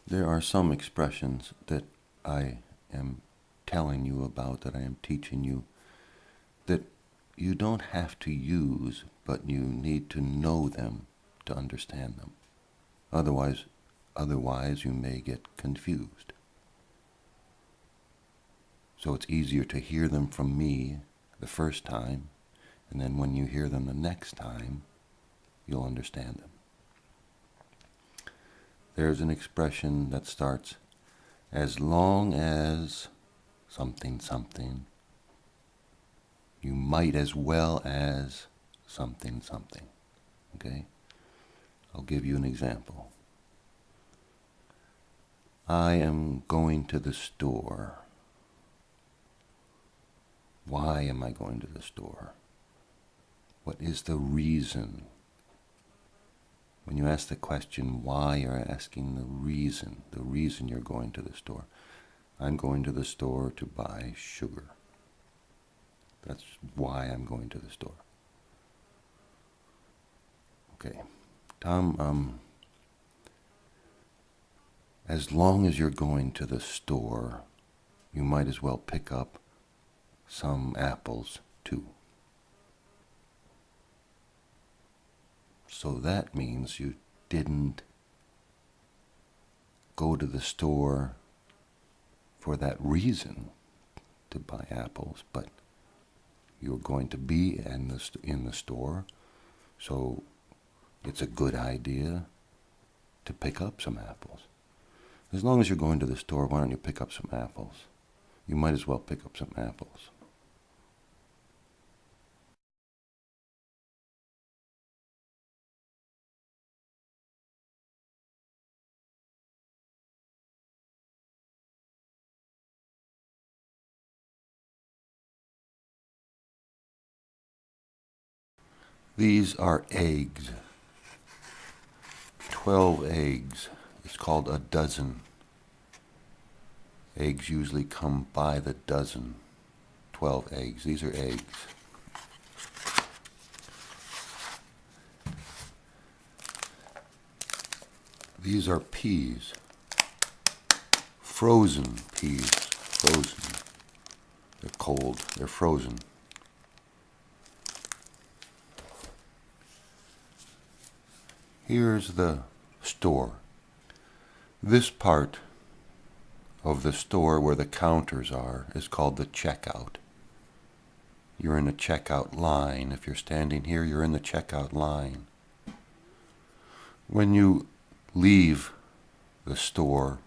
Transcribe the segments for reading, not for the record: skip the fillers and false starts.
There are some expressions that I am telling you about, that I am teaching you, that you don't have to use, but you need to know them to understand them. Otherwise you may get confused. So it's easier to hear them from me the first time, and then when you hear them the next time, you'll understand them. There's an expression that starts, as long as something something, you might as well as something something. Okay? I'll give you an example. I am going to the store. Why am I going to the store? What is the reason? When you ask the question why, you're asking the reason you're going to the store. I'm going to the store to buy sugar. That's why I'm going to the store. Okay. Tom, as long as you're going to the store, you might as well pick up some apples too. So that means you didn't go to the store for that reason to buy apples, but you're going to be in the store, so it's a good idea to pick up some apples. As long as you're going to the store, why don't you pick up some apples? You might as well pick up some apples. These are eggs. 12 eggs. It's called a dozen. Eggs usually come by the dozen. 12 eggs. These are eggs. These are peas. Frozen peas. Frozen. They're cold. They're frozen. Here's the store. This part of the store where the counters are is called the checkout. You're in a checkout line. If you're standing here, you're in the checkout line. When you leave the store,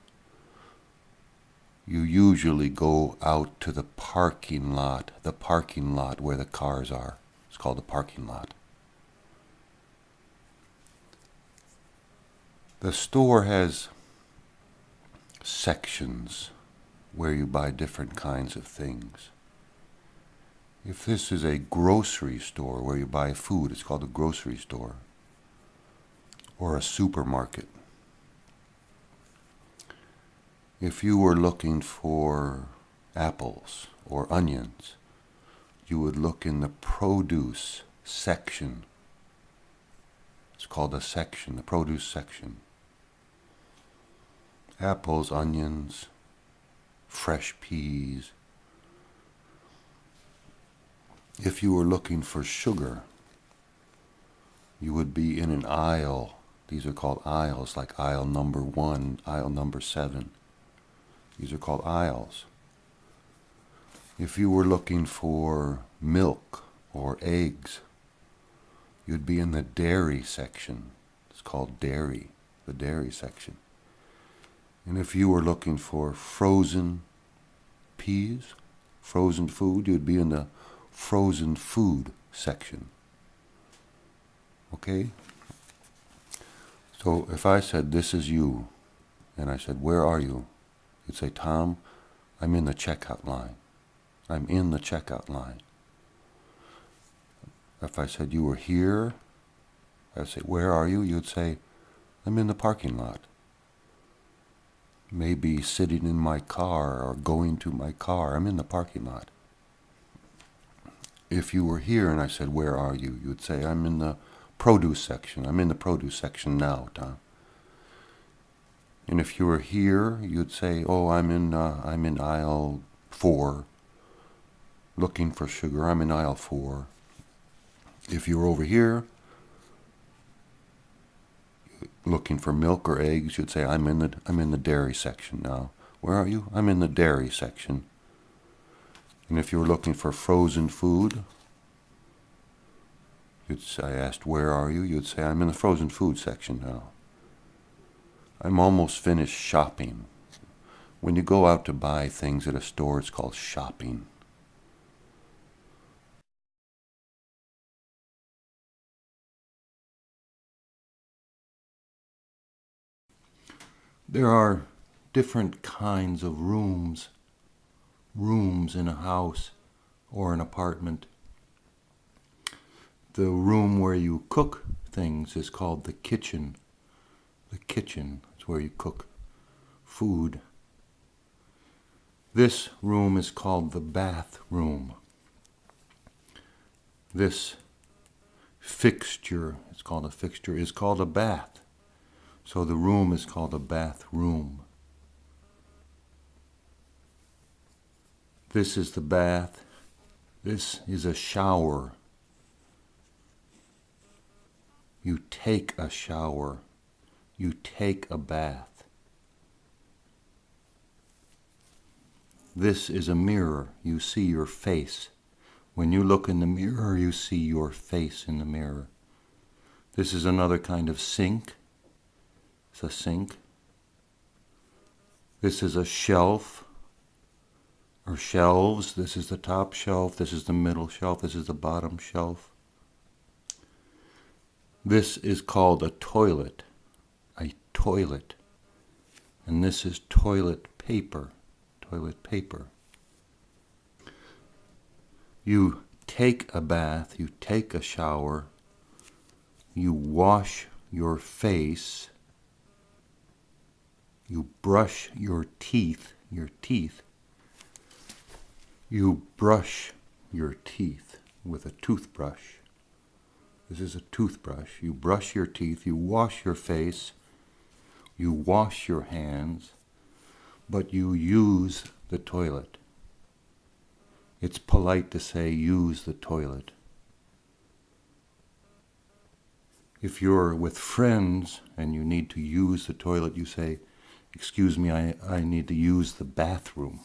you usually go out to the parking lot where the cars are. It's called the parking lot. The store has sections where you buy different kinds of things. If this is a grocery store where you buy food, it's called a grocery store, or a supermarket. If you were looking for apples or onions, you would look in the produce section. It's called a section, the produce section. Apples, onions, fresh peas. If you were looking for sugar, you would be in an aisle. These are called aisles, like aisle number 1, aisle number 7. These are called aisles. If you were looking for milk or eggs, you'd be in the dairy section. It's called dairy, the dairy section. And if you were looking for frozen peas, frozen food, you'd be in the frozen food section. Okay? So if I said, this is you, and I said, where are you? You'd say, Tom, I'm in the checkout line. I'm in the checkout line. If I said you were here, I'd say, where are you? You'd say, I'm in the parking lot. Maybe sitting in my car or going to my car. I'm in the parking lot. If you were here and I said, where are you? You'd say, I'm in the produce section. I'm in the produce section now, Tom. And if you were here, you'd say, "Oh, I'm in aisle 4, looking for sugar. I'm in aisle 4." If you were over here, looking for milk or eggs, you'd say, I'm in the dairy section now. Where are you? I'm in the dairy section. And if you were looking for frozen food, I asked, where are you? You'd say, I'm in the frozen food section now. I'm almost finished shopping. When you go out to buy things at a store, it's called shopping. There are different kinds of rooms in a house or an apartment. The room where you cook things is called the kitchen. The kitchen is where you cook food. This room is called the bathroom. This fixture, it's called a fixture, is called a bath. So the room is called a bathroom. This is the bath. This is a shower. You take a shower. You take a bath. This is a mirror. You see your face. When you look in the mirror, you see your face in the mirror. This is another kind of sink. It's a sink. This is a shelf or shelves. This is the top shelf. This is the middle shelf. This is the bottom shelf. This is called a toilet. A toilet. And this is toilet paper. Toilet paper. You take a bath, you take a shower, you wash your face, you brush your teeth, you brush your teeth with a toothbrush. This is a toothbrush. You brush your teeth, you wash your face, you wash your hands, but you use the toilet. It's polite to say, use the toilet. If you're with friends and you need to use the toilet, you say, excuse me, I need to use the bathroom.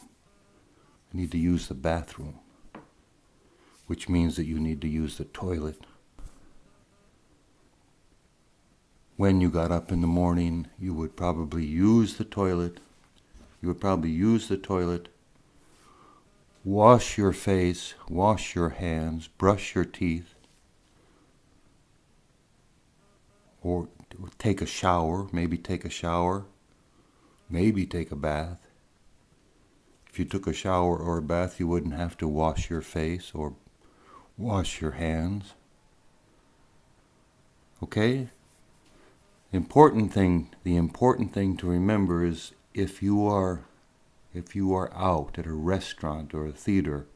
I need to use the bathroom, which means that you need to use the toilet. When you got up in the morning, you would probably use the toilet. You would probably use the toilet. Wash your face, wash your hands, brush your teeth, or take a shower, maybe take a shower, maybe take a bath. If you took a shower or a bath, you wouldn't have to wash your face or wash your hands. Okay? The important thing to remember is if you are out at a restaurant or a theater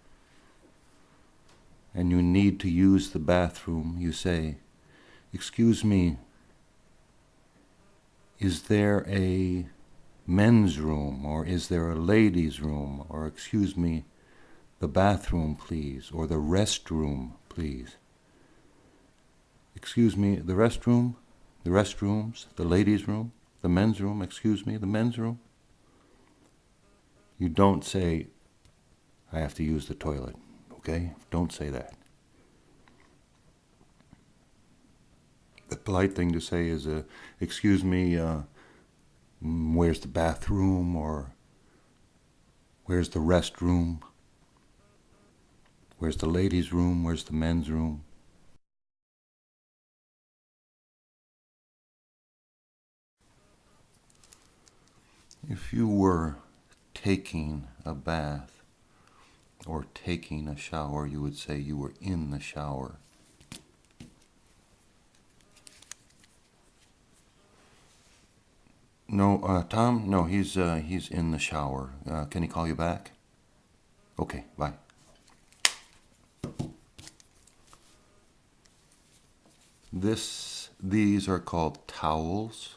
and you need to use the bathroom, you say, excuse me, is there a men's room or is there a ladies' room? Or excuse me, the bathroom please, or the restroom please. Excuse me, the restroom, the restrooms, the ladies' room, the men's room, excuse me, the men's room. You don't say, I have to use the toilet, okay? Don't say that. The polite thing to say is, excuse me, where's the bathroom, or where's the restroom? Where's the ladies' room? Where's the men's room? If you were taking a bath or taking a shower, you would say you were in the shower. No, Tom? No, he's in the shower. Can he call you back? Okay, bye. These are called towels.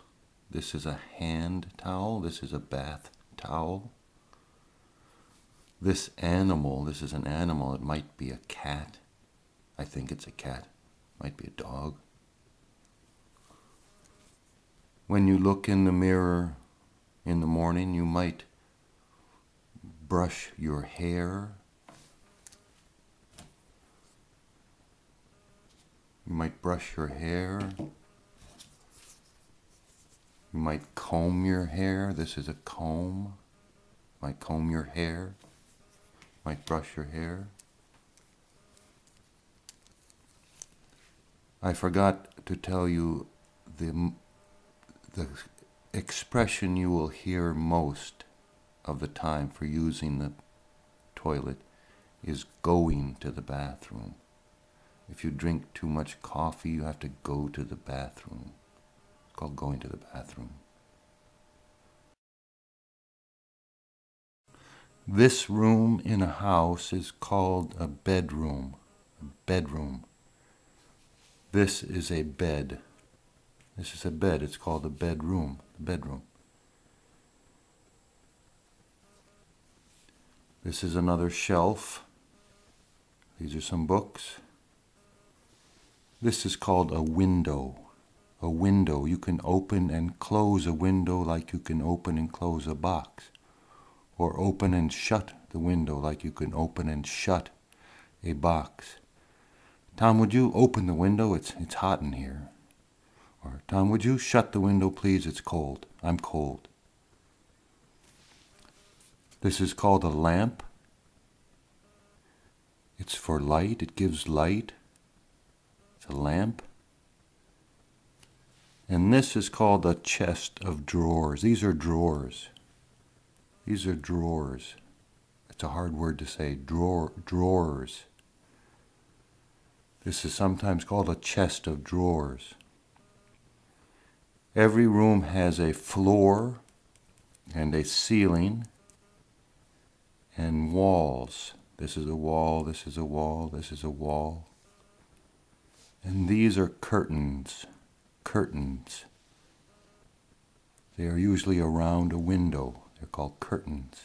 This is a hand towel. This is a bath towel. This animal, this is an animal. It might be a cat. I think it's a cat. Might be a dog. When you look in the mirror in the morning, you might brush your hair. You might brush your hair. You might comb your hair. This is a comb. Might comb your hair. Might brush your hair. I forgot to tell you the expression you will hear most of the time for using the toilet is going to the bathroom. If you drink too much coffee, you have to go to the bathroom. It's called going to the bathroom. This room in a house is called a bedroom. A bedroom. This is a bed. This is a bed. It's called a bedroom. Bedroom. This is another shelf. These are some books. This is called a window. A window. You can open and close a window like you can open and close a box. Or open and shut the window like you can open and shut a box. Tom, would you open the window? It's hot in here. Or, Tom, would you shut the window, please? It's cold. I'm cold. This is called a lamp. It's for light. It gives light. It's a lamp. And this is called a chest of drawers. These are drawers. These are drawers. It's a hard word to say. Drawers. This is sometimes called a chest of drawers. Every room has a floor and a ceiling and walls. This is a wall, this is a wall, this is a wall. And these are curtains. Curtains. They are usually around a window. They're called curtains.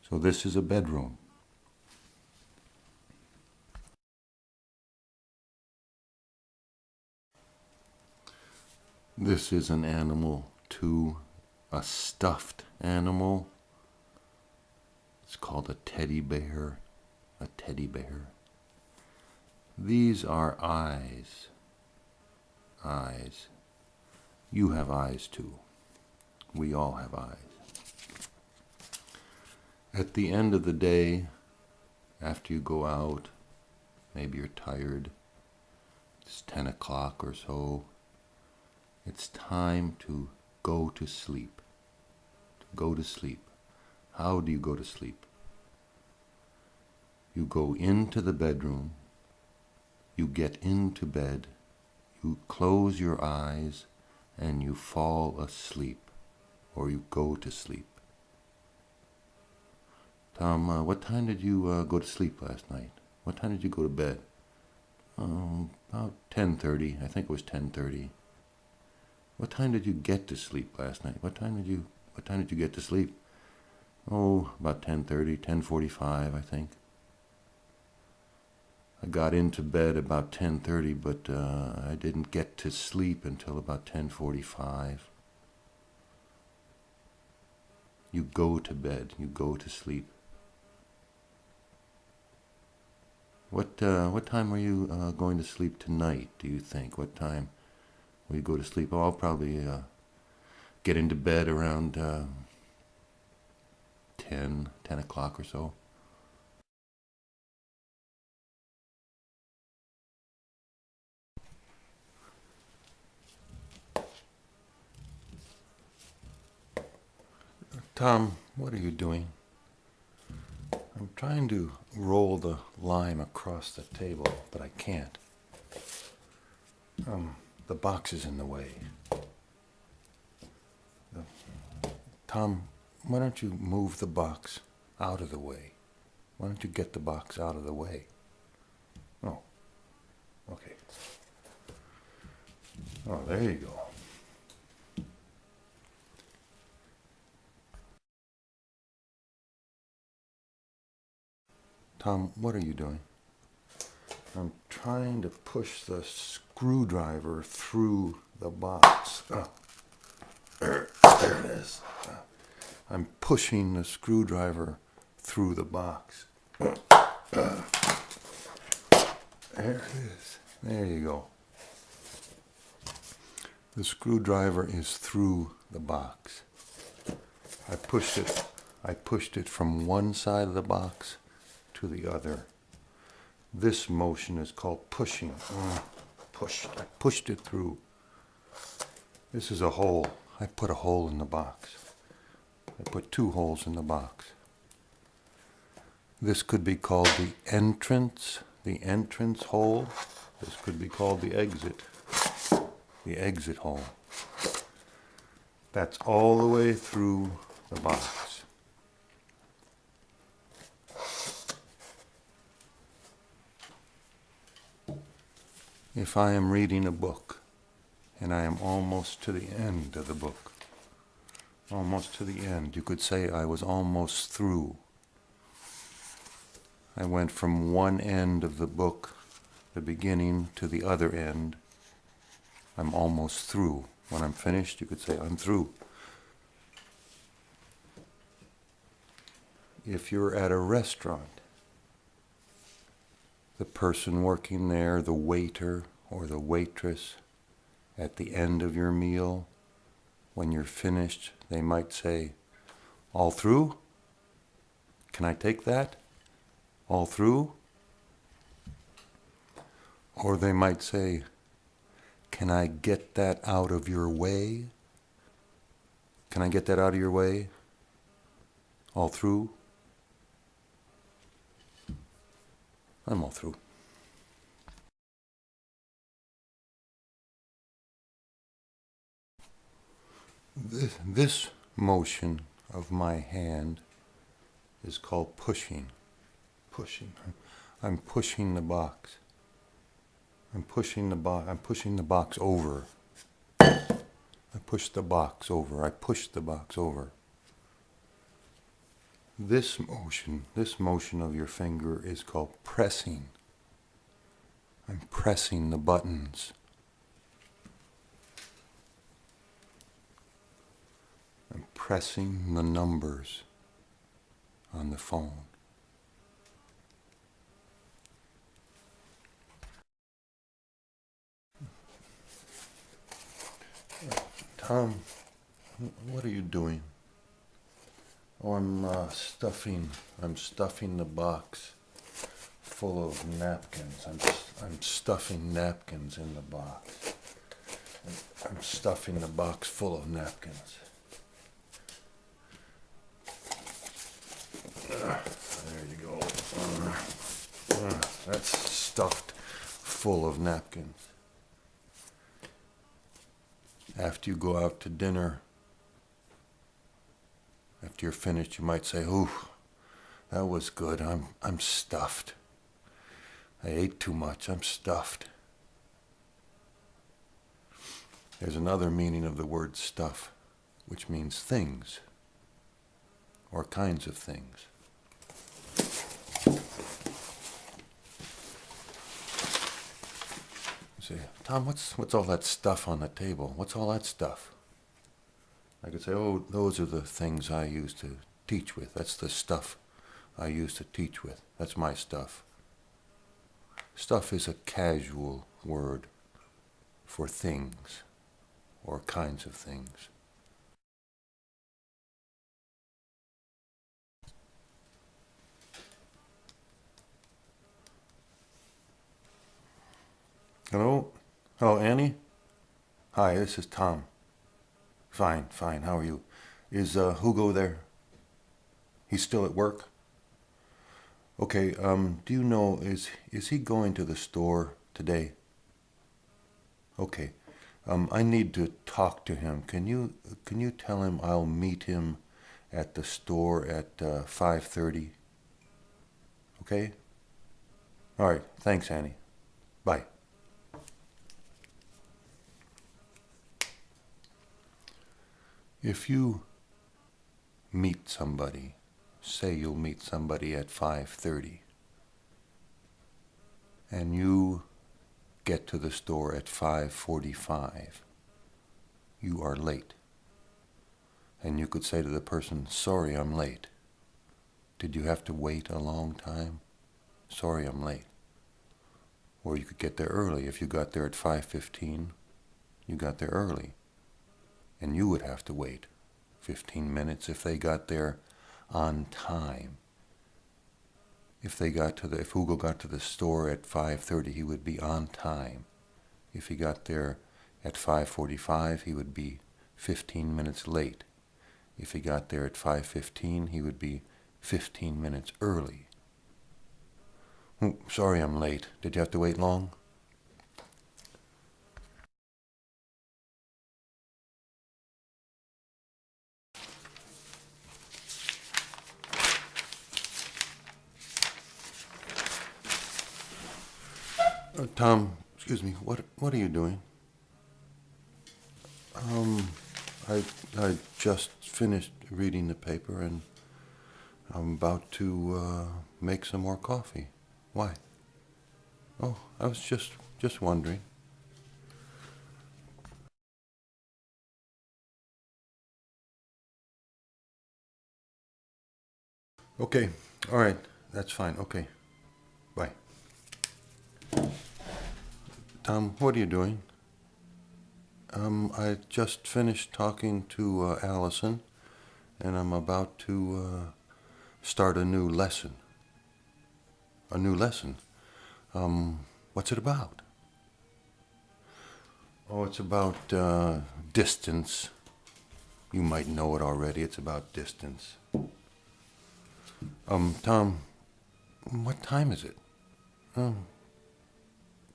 So this is a bedroom. This is an animal too, a stuffed animal. It's called a teddy bear. A teddy bear. These are eyes. Eyes. You have eyes too. We all have eyes. At the end of the day, after you go out, maybe you're tired, it's 10 o'clock or so, it's time to go to sleep. To go to sleep. How do you go to sleep? You go into the bedroom, you get into bed, you close your eyes, and you fall asleep, or you go to sleep. Tom, what time did you go to sleep last night? What time did you go to bed? About 10:30. I think it was 10:30. What time did you get to sleep last night? What time did you get to sleep? Oh, about 10:30, 10:45, I think. I got into bed about 10:30, but I didn't get to sleep until about 10:45. You go to bed. You go to sleep. What time are you going to sleep tonight, do you think? What time will you go to sleep? Oh, I'll probably get into bed around 10 o'clock or so. Tom, what are you doing? I'm trying to roll the lime across the table, but I can't. The box is in the way. Tom, why don't you move the box out of the way? Why don't you get the box out of the way? Oh, okay. Oh, there you go. Tom, what are you doing? I'm trying to push the screwdriver through the box. Oh, there it is. I'm pushing the screwdriver through the box. There it is. There you go. The screwdriver is through the box. I pushed it from one side of the box to the other. This motion is called pushing. I pushed it through. This is a hole. I put a hole in the box. I put 2 holes in the box. This could be called the entrance hole. This could be called the exit hole. That's all the way through the box. If I am reading a book and I am almost to the end of the book, almost to the end, you could say I was almost through. I went from one end of the book, the beginning, to the other end. I'm almost through. When I'm finished, you could say I'm through. If you're at a restaurant, the person working there, the waiter or the waitress, at the end of your meal, when you're finished, they might say, "All through? Can I take that? All through?" Or they might say, "Can I get that out of your way? Can I get that out of your way? All through?" I'm all through. This motion of my hand is called pushing. Pushing. I'm pushing the box. I'm pushing the box over. I push the box over. I push the box over. This motion of your finger is called pressing. I'm pressing the buttons. I'm pressing the numbers on the phone. Tom, what are you doing? Oh, I'm stuffing the box full of napkins. I'm stuffing napkins in the box. I'm stuffing the box full of napkins. There you go. That's stuffed full of napkins. After you go out to dinner, after you're finished, you might say, "Ooh, that was good. I'm stuffed. I ate too much. I'm stuffed." There's another meaning of the word stuff, which means things or kinds of things. You say, "Tom, what's all that stuff on the table? What's all that stuff?" I could say, "Oh, those are the things I use to teach with. That's the stuff I use to teach with. That's my stuff." Stuff is a casual word for things or kinds of things. Hello? Oh, Annie? Hi, this is Tom. Fine. How are you? Is Hugo there? He's still at work? Okay, do you know, is he going to the store today? Okay. I need to talk to him. Can you tell him I'll meet him at the store at 5:30? Okay? All right. Thanks, Annie. Bye. If you meet somebody, say you'll meet somebody at 5:30, and you get to the store at 5:45, you are late. And you could say to the person, sorry, I'm late. Did you have to wait a long time? Sorry, I'm late. Or you could get there early. If you got there at 5:15, you got there early. And you would have to wait 15 minutes if they got there on time. If Hugo got to the store at 5:30, he would be on time. If he got there at 5:45, he would be 15 minutes late. If he got there at 5:15, he would be 15 minutes early. Oh, sorry I'm late. Did you have to wait long? Tom, excuse me, what are you doing? I just finished reading the paper and I'm about to make some more coffee. Why? Oh, I was just wondering. Okay, all right, that's fine. Okay, bye. Tom, what are you doing? I just finished talking to Allison, and I'm about to start a new lesson. A new lesson? What's it about? Oh, it's about distance. You might know it already. It's about distance. Tom, what time is it?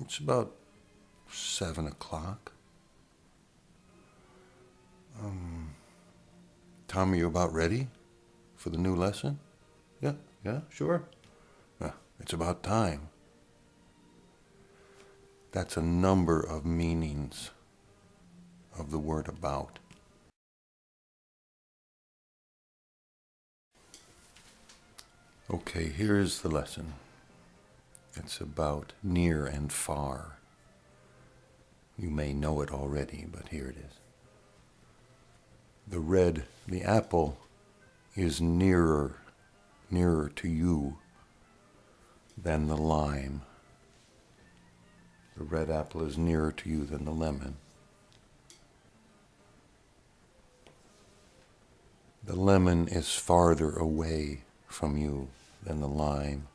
It's about 7 o'clock. Tom, are you about ready for the new lesson? Yeah, sure. It's about time. That's a number of meanings of the word about. Okay, here's the lesson. It's about near and far. You may know it already, but here it is. The apple is nearer to you than the lime. The red apple is nearer to you than the lemon. The lemon is farther away from you than the lime,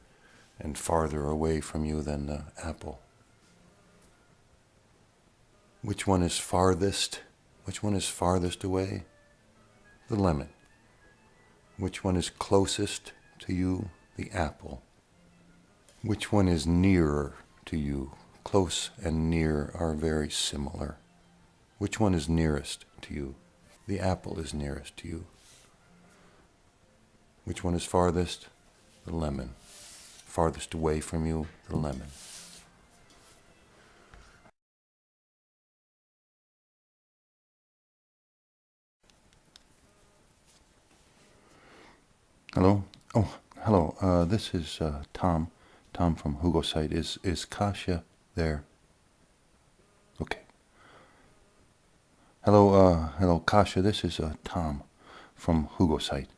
and farther away from you than the apple. Which one is farthest? Which one is farthest away? The lemon. Which one is closest to you? The apple. Which one is nearer to you? Close and near are very similar. Which one is nearest to you? The apple is nearest to you. Which one is farthest? The lemon. Farthest away from you, the lemon. Hello? Oh, hello. This is Tom. Tom from Hugo site. Is Kasia there? Okay. Hello, Kasia. This is Tom from Hugo site.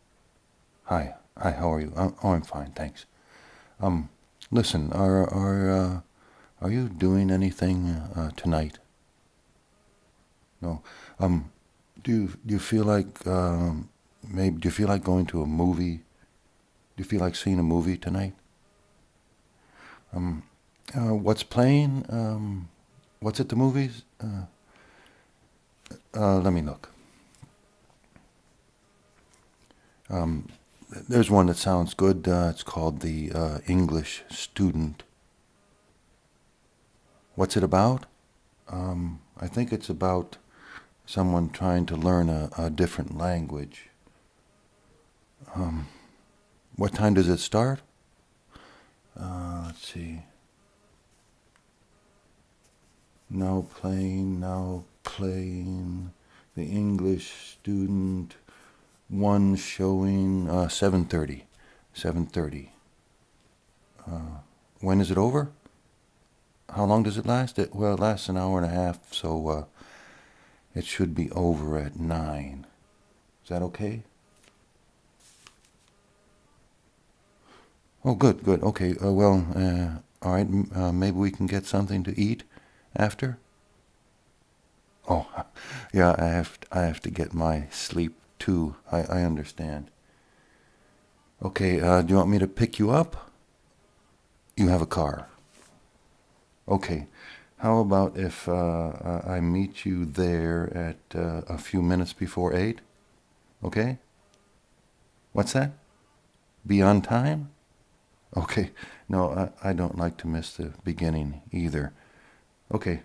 Hi, how are you? I'm fine, thanks. Listen, are you doing anything tonight? No. Do you feel like maybe do you feel like going to a movie? Do you feel like seeing a movie tonight? What's playing? What's at the movies? Let me look. There's one that sounds good. It's called The English Student. What's it about? I think it's about someone trying to learn a different language. What time does it start? Let's see. Now playing. The English Student. One showing 7:30. 7:30. When is it over? How long does it last? Well, it lasts an hour and a half, so it should be over at 9. Is that okay? Oh, good, good. Okay, all right, maybe we can get something to eat after? Oh, yeah, I have to get my sleep too. I understand. Okay, do you want me to pick you up? You have a car. Okay. How about if I meet you there at a few minutes before 8? Okay? What's that? Be on time? Okay. No, I don't like to miss the beginning either. Okay.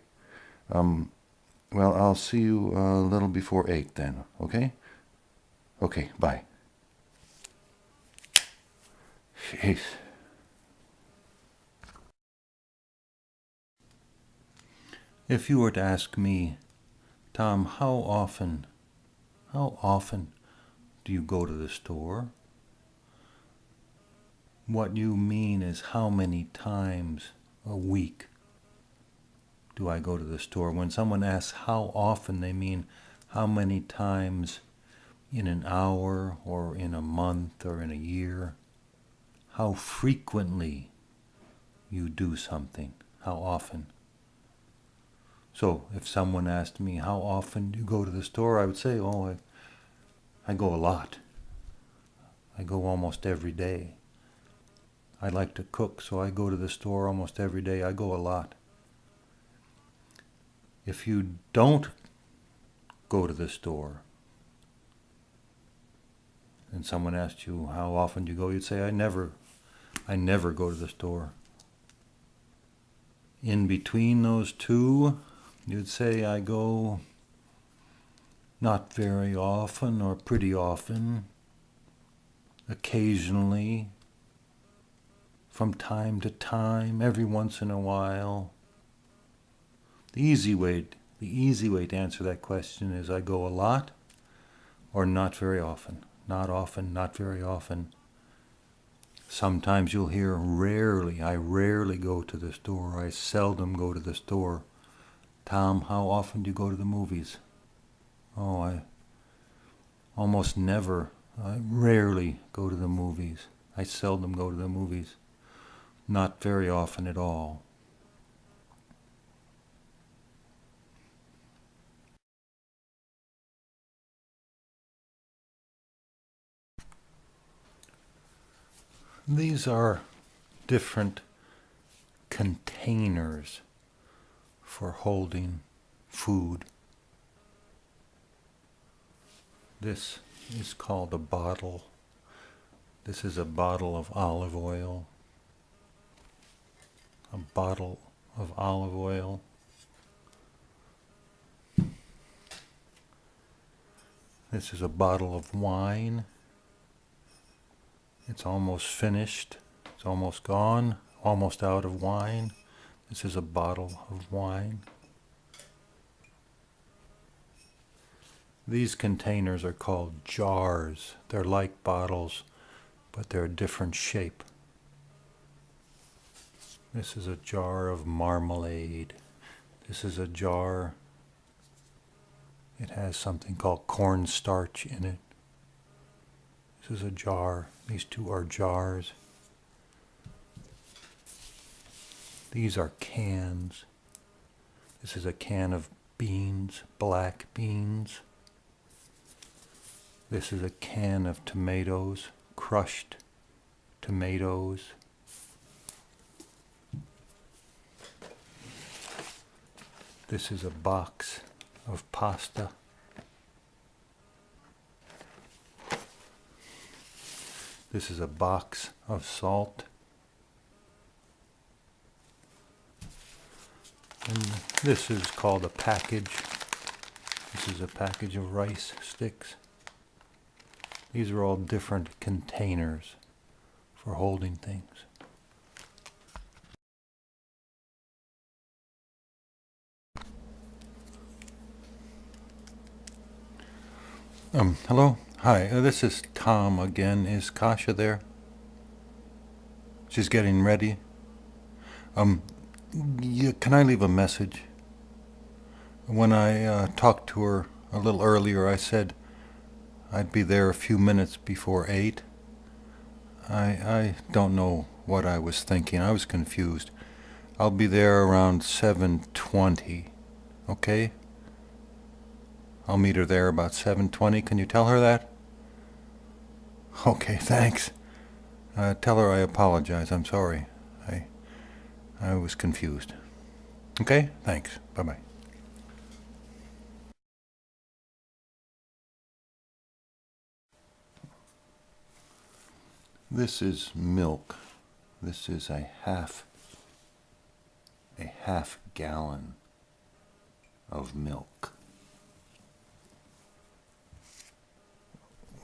Well, I'll see you a little before 8 then, okay? Okay, bye. Jeez. If you were to ask me, Tom, how often do you go to the store? What you mean is how many times a week do I go to the store? When someone asks how often, they mean how many times in an hour or in a month or in a year. How frequently you do something. How often. So if someone asked me how often do you go to the store, I would say, I go a lot. I go almost every day. I like to cook, so I go to the store almost every day. I go a lot. If you don't go to the store, and someone asked you how often do you go, you'd say, I never go to the store. In between those two, you'd say I go not very often or pretty often, occasionally, from time to time, every once in a while. The easy way to answer that question is I go a lot or not very often. Not often, not very often. Sometimes you'll hear rarely. I rarely go to the store. I seldom go to the store. Tom, how often do you go to the movies? Oh, I almost never. I rarely go to the movies. I seldom go to the movies. Not very often at all. These are different containers for holding food. This is called a bottle. This is a bottle of olive oil. A bottle of olive oil. This is a bottle of wine. It's almost finished. It's almost gone. Almost out of wine. This is a bottle of wine. These containers are called jars. They're like bottles, but they're a different shape. This is a jar of marmalade. This is a jar. It has something called cornstarch in it. This is a jar. These two are jars. These are cans. This is a can of beans, black beans. This is a can of tomatoes, crushed tomatoes. This is a box of pasta. This is a box of salt. And this is called a package. This is a package of rice sticks. These are all different containers for holding things. Hello? Hi, this is Tom again. Is Kasha there? She's getting ready. Yeah, can I leave a message? When I talked to her a little earlier, I said I'd be there a few minutes before 8. I don't know what I was thinking. I was confused. I'll be there around 7:20. Okay? I'll meet her there about 7:20. Can you tell her that? Okay, thanks. Tell her I apologize. I'm sorry. I I was confused. Okay? Thanks. Bye-bye. This is milk. This is a half gallon of milk.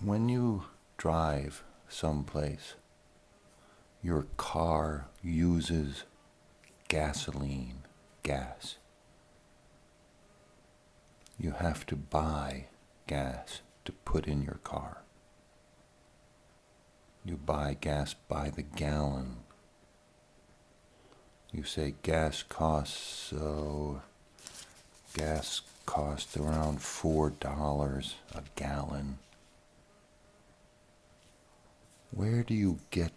When you drive someplace, your car uses gasoline, gas. You have to buy gas to put in your car. You buy gas by the gallon. You say gas costs around $4 a gallon. Where do you get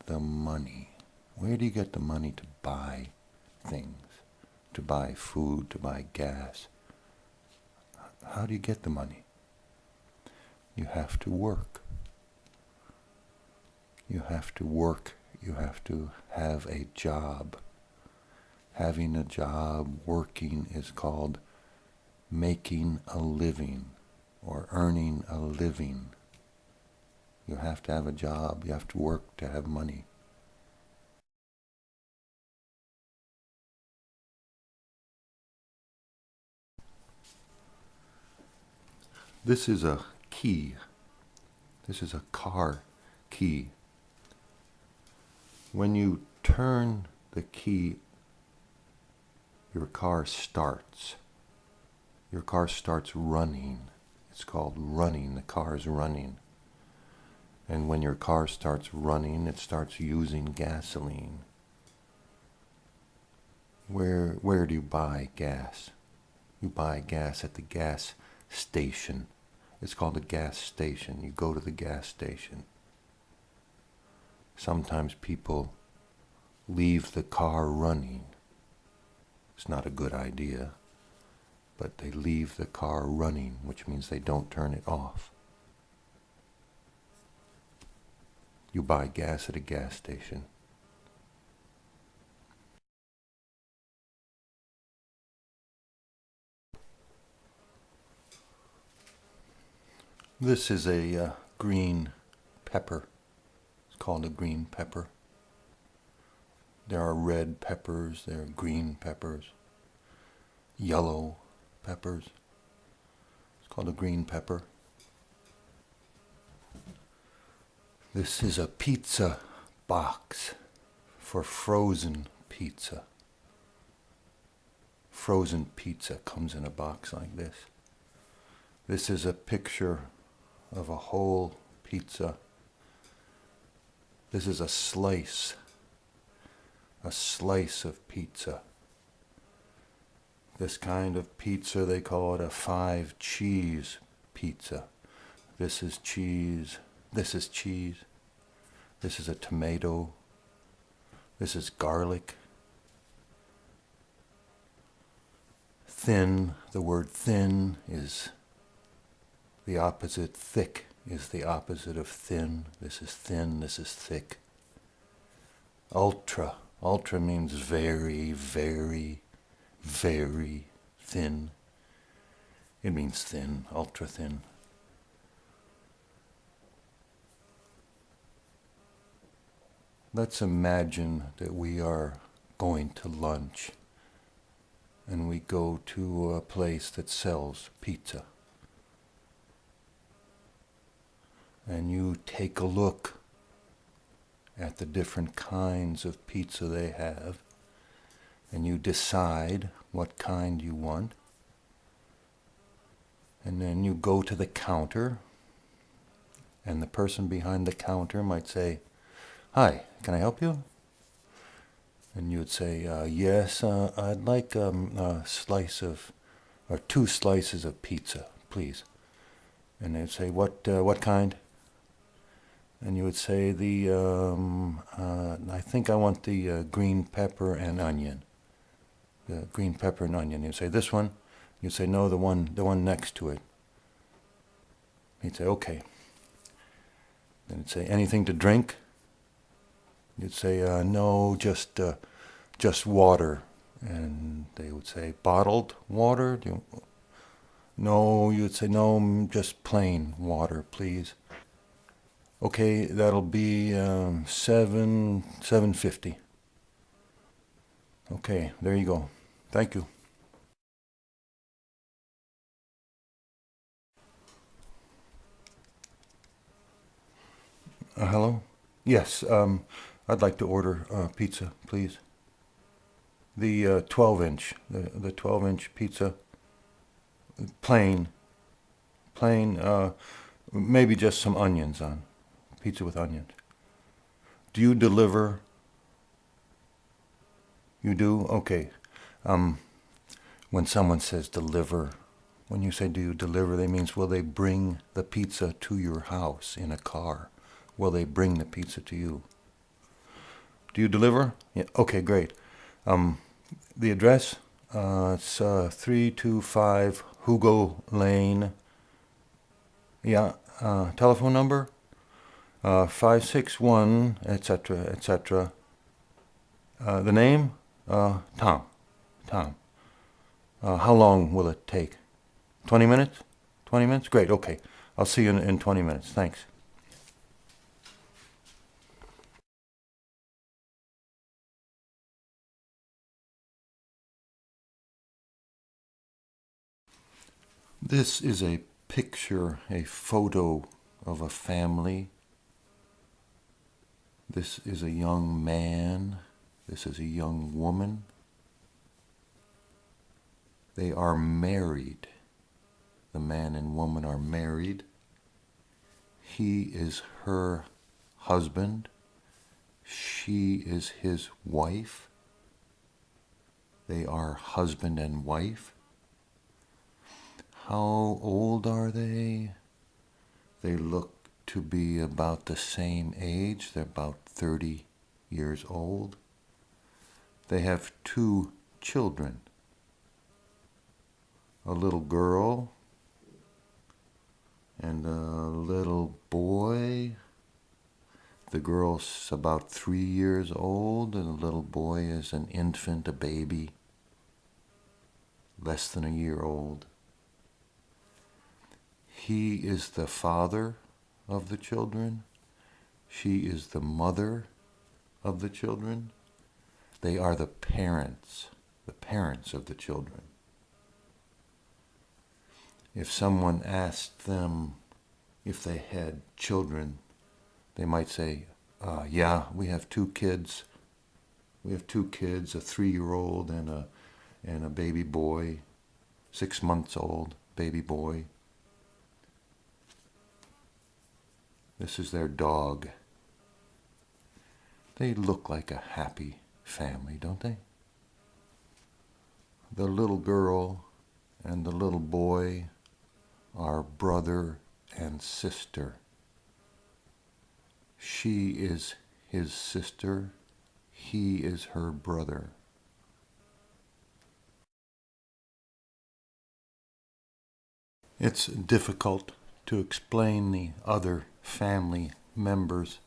the money? Where do you get the money to buy things? To buy food, to buy gas? How do you get the money? You have to work. You have to work. You have to have a job. Having a job, working, is called making a living or earning a living. You have to have a job. You have to work to have money. This is a key. This is a car key. When you turn the key, your car starts. Your car starts running. It's called running. The car is running. And when your car starts running, it starts using gasoline. Where do you buy gas? You buy gas at the gas station. It's called a gas station. You go to the gas station. Sometimes people leave the car running. It's not a good idea, but they leave the car running, which means they don't turn it off. You buy gas at a gas station. This is a green pepper. It's called a green pepper. There are red peppers, there are green peppers, yellow peppers. It's called a green pepper. This is a pizza box for frozen pizza. Frozen pizza comes in a box like this. This is a picture of a whole pizza. This is a slice of pizza. This kind of pizza, they call it a 5-cheese pizza. This is cheese. This is cheese. This is a tomato. This is garlic. Thin, the word thin is the opposite. Thick is the opposite of thin. This is thin, this is thick. Ultra. Ultra means very, very, very thin. It means thin, ultra thin. Let's imagine that we are going to lunch and we go to a place that sells pizza. And you take a look at the different kinds of pizza they have, and you decide what kind you want. And then you go to the counter, and the person behind the counter might say, "Hi, can I help you?" And you would say, yes, I'd like a slice of, or 2 slices of pizza, please. And they'd say, what kind? And you would say, I think I want the green pepper and onion. The green pepper and onion. You'd say, this one? You'd say, no, the one next to it. He'd say, okay. Then he'd say, anything to drink? You'd say, no, just water. And they would say, bottled water? No, you'd say, no, just plain water, please. Okay, that'll be $7.50. Okay, there you go. Thank you. Hello? Yes, I'd like to order pizza, please. The 12-inch, the 12-inch pizza, plain, maybe just some onions on, pizza with onions. Do you deliver? You do? Okay. When someone says deliver, when you say do you deliver, they means will they bring the pizza to your house in a car? Will they bring the pizza to you? Do you deliver? Yeah. Okay, great. The address? It's 325 Hugo Lane. Yeah. Telephone number? 561, etc., etc. The name? Tom. Tom. How long will it take? 20 minutes? 20 minutes? Great, okay. I'll see you in 20 minutes. Thanks. This is a picture, a photo of a family. This is a young man. This is a young woman. They are married. The man and woman are married. He is her husband. She is his wife. They are husband and wife. How old are they? They look to be about the same age. They're about 30 years old. They have 2 children. A little girl and a little boy. The girl's about 3 years old, and the little boy is an infant, a baby, less than a year old. He is the father of the children. She is the mother of the children. They are the parents of the children. If someone asked them if they had children, they might say, yeah, we have 2 kids. We have 2 kids, a 3-year-old and a baby boy, 6 months old baby boy. This is their dog. They look like a happy family, don't they? The little girl and the little boy are brother and sister. She is his sister. He is her brother. It's difficult to explain the other family members,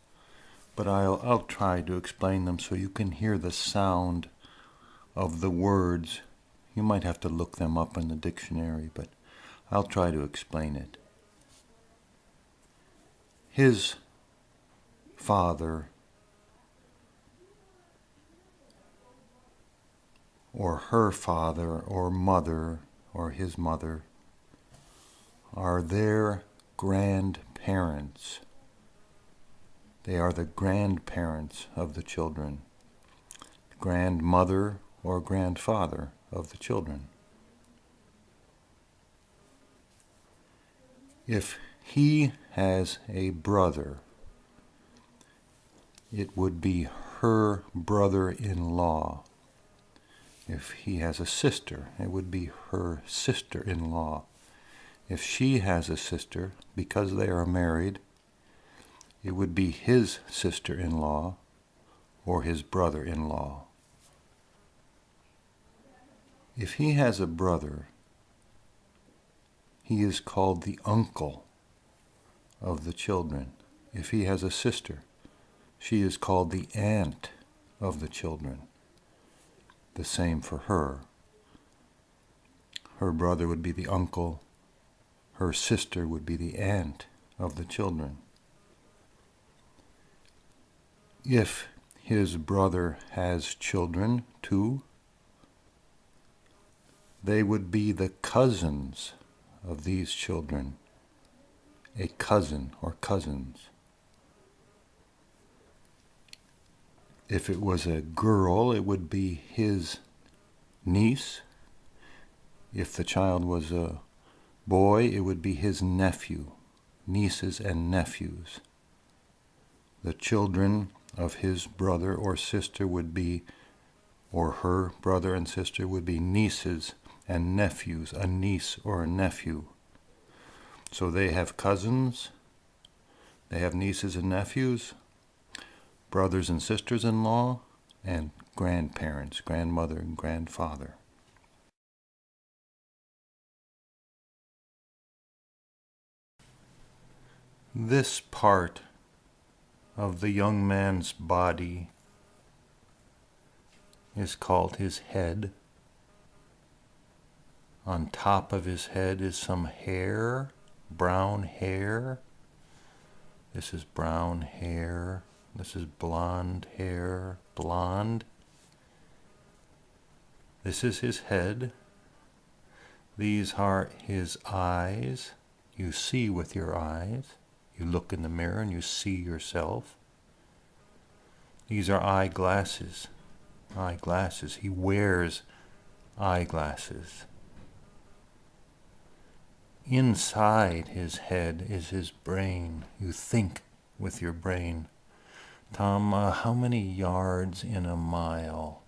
but I'll try to explain them so you can hear the sound of the words. You might have to look them up in the dictionary, but I'll try to explain it. His father or her father or mother or his mother are their grandparents. They are the grandparents of the children, grandmother or grandfather of the children. If he has a brother, it would be her brother-in-law. If he has a sister, it would be her sister-in-law. If she has a sister, because they are married, it would be his sister-in-law or his brother-in-law. If he has a brother, he is called the uncle of the children. If he has a sister, she is called the aunt of the children. The same for her. Her brother would be the uncle. Her sister would be the aunt of the children. If his brother has children too, they would be the cousins of these children. A cousin or cousins. If it was a girl, it would be his niece. If the child was a boy, it would be his nephew, nieces and nephews. The children of his brother or sister would be, or her brother and sister would be nieces and nephews, a niece or a nephew. So they have cousins, they have nieces and nephews, brothers and sisters-in-law, and grandparents, grandmother and grandfather. This part of the young man's body is called his head. On top of his head is some hair, brown hair. This is brown hair. This is blonde hair, blonde. This is his head. These are his eyes. You see with your eyes. You look in the mirror and you see yourself. These are eyeglasses. Eyeglasses. He wears eyeglasses. Inside his head is his brain. You think with your brain. Tom, how many yards in a mile?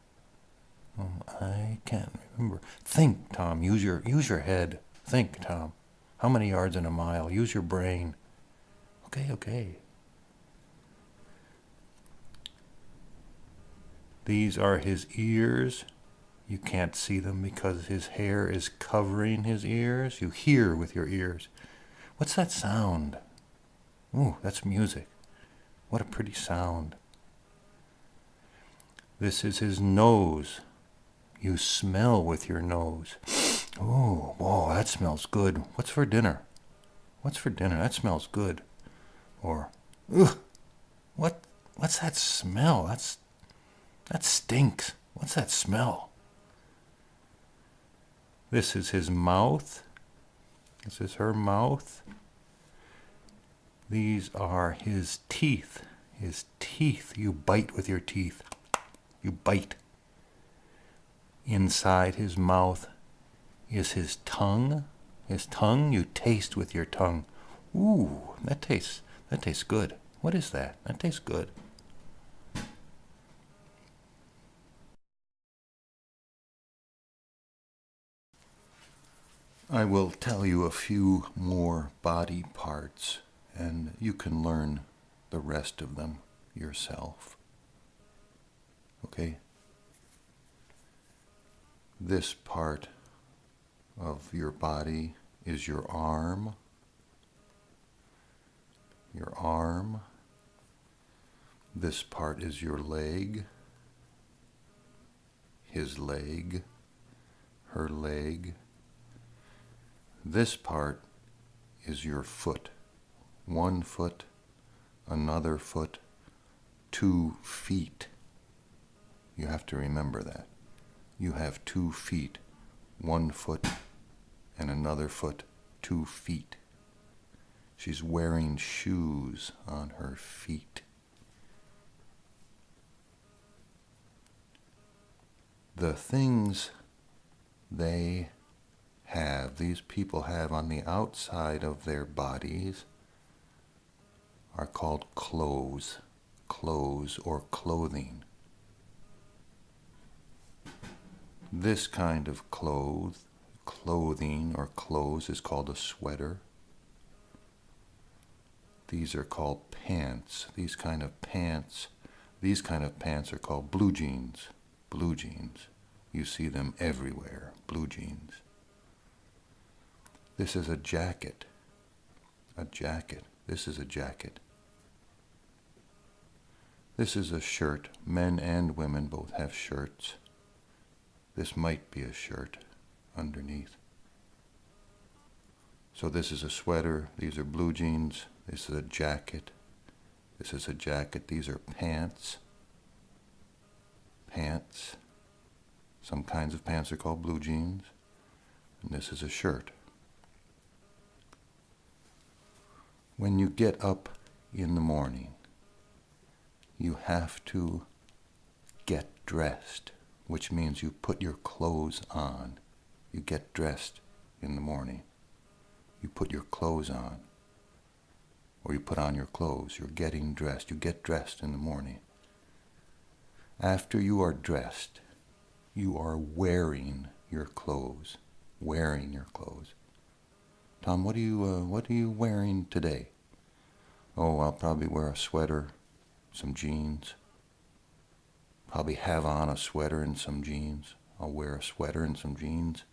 I can't remember. Think, Tom. Use your head. Think, Tom. How many yards in a mile? Use your brain. Okay. These are his ears. You can't see them because his hair is covering his ears. You hear with your ears. What's that sound? Ooh, that's music. What a pretty sound. This is his nose. You smell with your nose. Oh, whoa, that smells good. What's for dinner? What's for dinner? That smells good. Or, ugh, what's that smell? That stinks. What's that smell? This is his mouth. This is her mouth. These are his teeth. His teeth. You bite with your teeth. You bite. Inside his mouth is his tongue. His tongue, you taste with your tongue. Ooh, that tastes good. What is that? That tastes good. I will tell you a few more body parts, and you can learn the rest of them yourself. Okay? This part of your body is your arm. Your arm. This part is your leg. His leg. Her leg. This part is your foot. 1 foot, another foot, 2 feet. You have to remember that. You have 2 feet, 1 foot, and another foot, 2 feet. She's wearing shoes on her feet. The things these people have on the outside of their bodies are called clothes. clothes or clothing. This kind of clothing or clothes is called a sweater. These are called pants. These kind of pants are called blue jeans. Blue jeans. You see them everywhere. Blue jeans. This is a jacket. A jacket. This is a jacket. This is a shirt. Men and women both have shirts. This might be a shirt underneath. So this is a sweater. These are blue jeans. This is a jacket. This is a jacket. These are pants. Pants. Some kinds of pants are called blue jeans. And this is a shirt. When you get up in the morning, you have to get dressed, which means you put your clothes on. You get dressed in the morning. You put your clothes on. Or you put on your clothes. You're getting dressed. You get dressed in the morning. After you are dressed, you are wearing your clothes. Wearing your clothes. Tom, what are you wearing today? Oh, I'll probably wear a sweater, some jeans. Probably have on a sweater and some jeans. I'll wear a sweater and some jeans.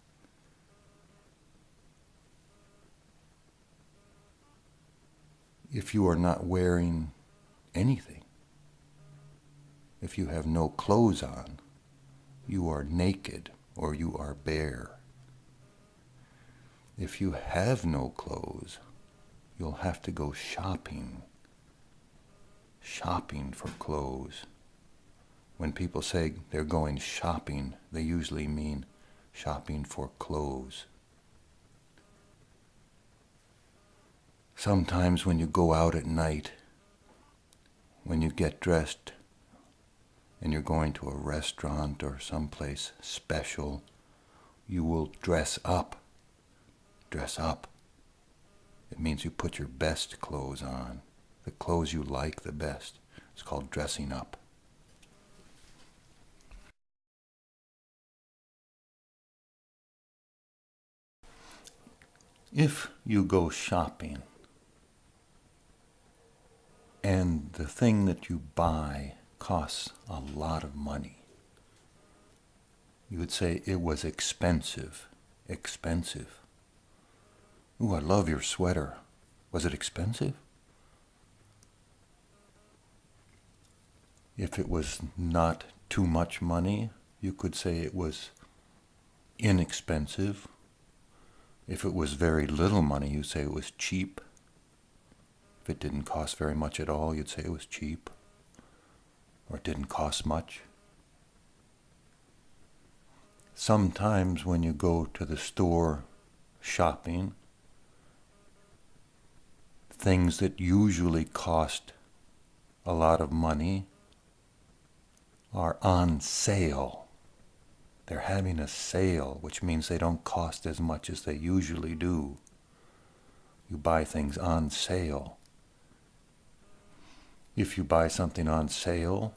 If you are not wearing anything, if you have no clothes on, you are naked or you are bare. If you have no clothes, you'll have to go shopping. Shopping for clothes. When people say they're going shopping, they usually mean shopping for clothes. Sometimes when you go out at night, when you get dressed and you're going to a restaurant or someplace special, you will dress up. Dress up. It means you put your best clothes on, the clothes you like the best. It's called dressing up. If you go shopping and the thing that you buy costs a lot of money, you would say it was expensive. Expensive. Ooh, I love your sweater. Was it expensive? If it was not too much money, you could say it was inexpensive. If it was very little money, you'd say it was cheap. If it didn't cost very much at all, you'd say it was cheap. Or it didn't cost much. Sometimes when you go to the store shopping, things that usually cost a lot of money are on sale. They're having a sale, which means they don't cost as much as they usually do. You buy things on sale. If you buy something on sale,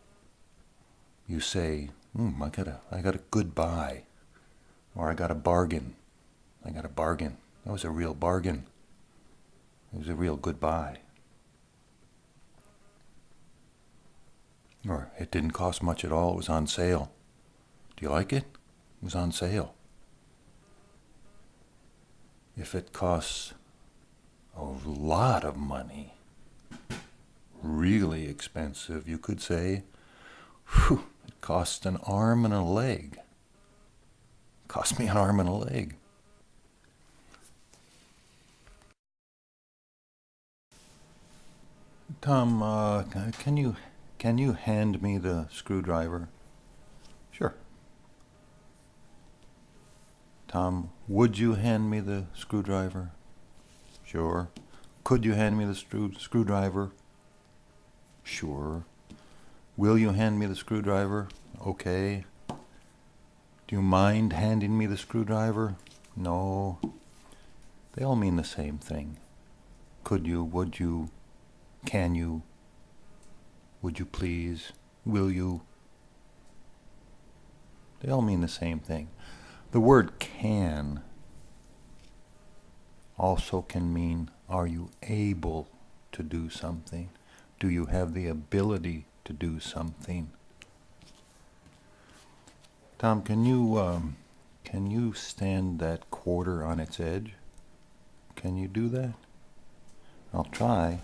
you say, I got a good buy. Or I got a bargain. I got a bargain. That was a real bargain. It was a real good buy. Or it didn't cost much at all. It was on sale. Do you like it? It was on sale. If it costs a lot of money, really expensive, you could say, it cost an arm and a leg. It cost me an arm and a leg. Tom, can you hand me the screwdriver? Sure. Tom, would you hand me the screwdriver? Sure. Could you hand me the screwdriver? Sure. Will you hand me the screwdriver? Okay. Do you mind handing me the screwdriver? No. They all mean the same thing. Could you, would you, can you? would you please, will you. They all mean the same thing. The word can also can mean, are you able to do something? Do you have the ability to do something? Tom, can you stand that quarter on its edge? Can you do that? I'll try.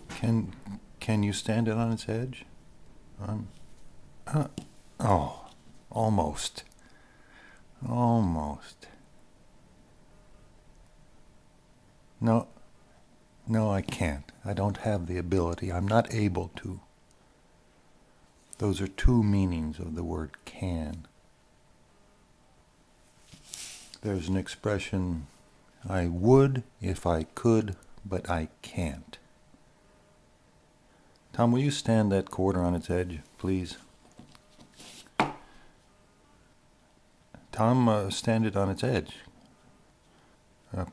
Can you stand it on its edge? Oh, almost. Almost. No, I can't. I don't have the ability. I'm not able to. Those are two meanings of the word can. There's an expression, I would if I could, but I can't. Tom, will you stand that quarter on its edge, please? Tom, stand it on its edge.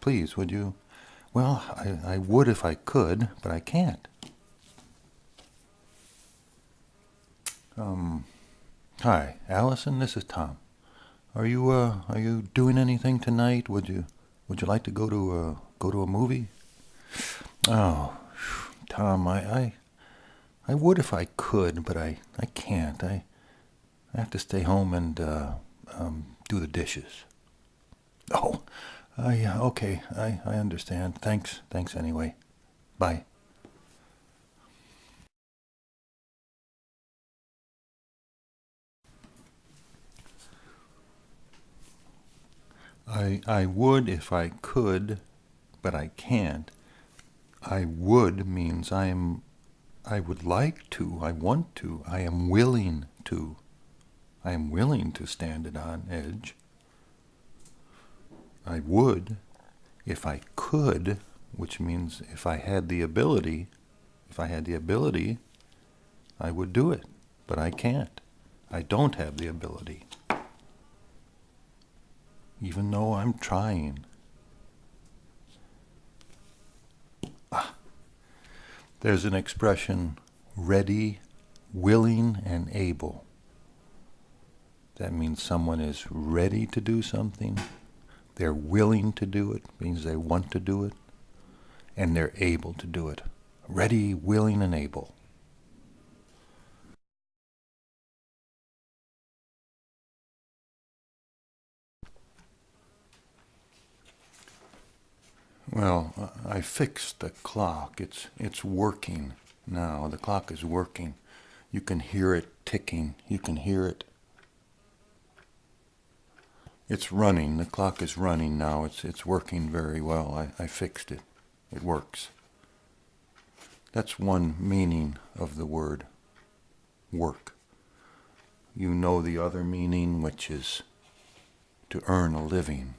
Please, would you? Well, I would if I could, but I can't. Hi, Allison, this is Tom. Are you doing anything tonight? Would you like to go to a movie? Oh, Tom, I would if I could, but I can't. I have to stay home and do the dishes. Oh, yeah, okay, I understand. Thanks anyway. Bye. I would if I could, but I can't. I would means I would like to, I want to, I am willing to. I am willing to stand it on edge. I would if I could, which means if I had the ability, I would do it, but I can't. I don't have the ability. Even though I'm trying. There's an expression, ready, willing, and able. That means someone is ready to do something, they're willing to do it, means they want to do it, and they're able to do it. Ready, willing, and able. Well, I fixed the clock. It's working now. The clock is working. You can hear it ticking. You can hear it. It's running. The clock is running now. It's working very well. I fixed it. It works. That's one meaning of the word work. You know the other meaning, which is to earn a living.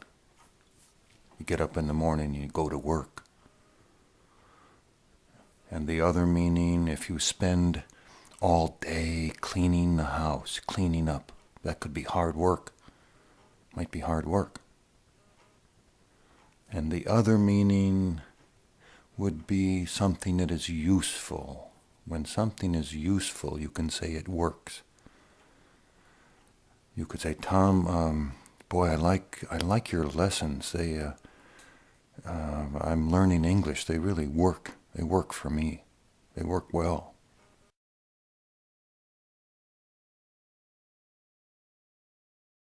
You get up in the morning, you go to work. And the other meaning, if you spend all day cleaning the house, cleaning up, that could be hard work. Might be hard work. And the other meaning would be something that is useful. When something is useful, you can say it works. You could say, Tom, boy, I like your lessons. I'm learning English. They really work. They work for me. They work well.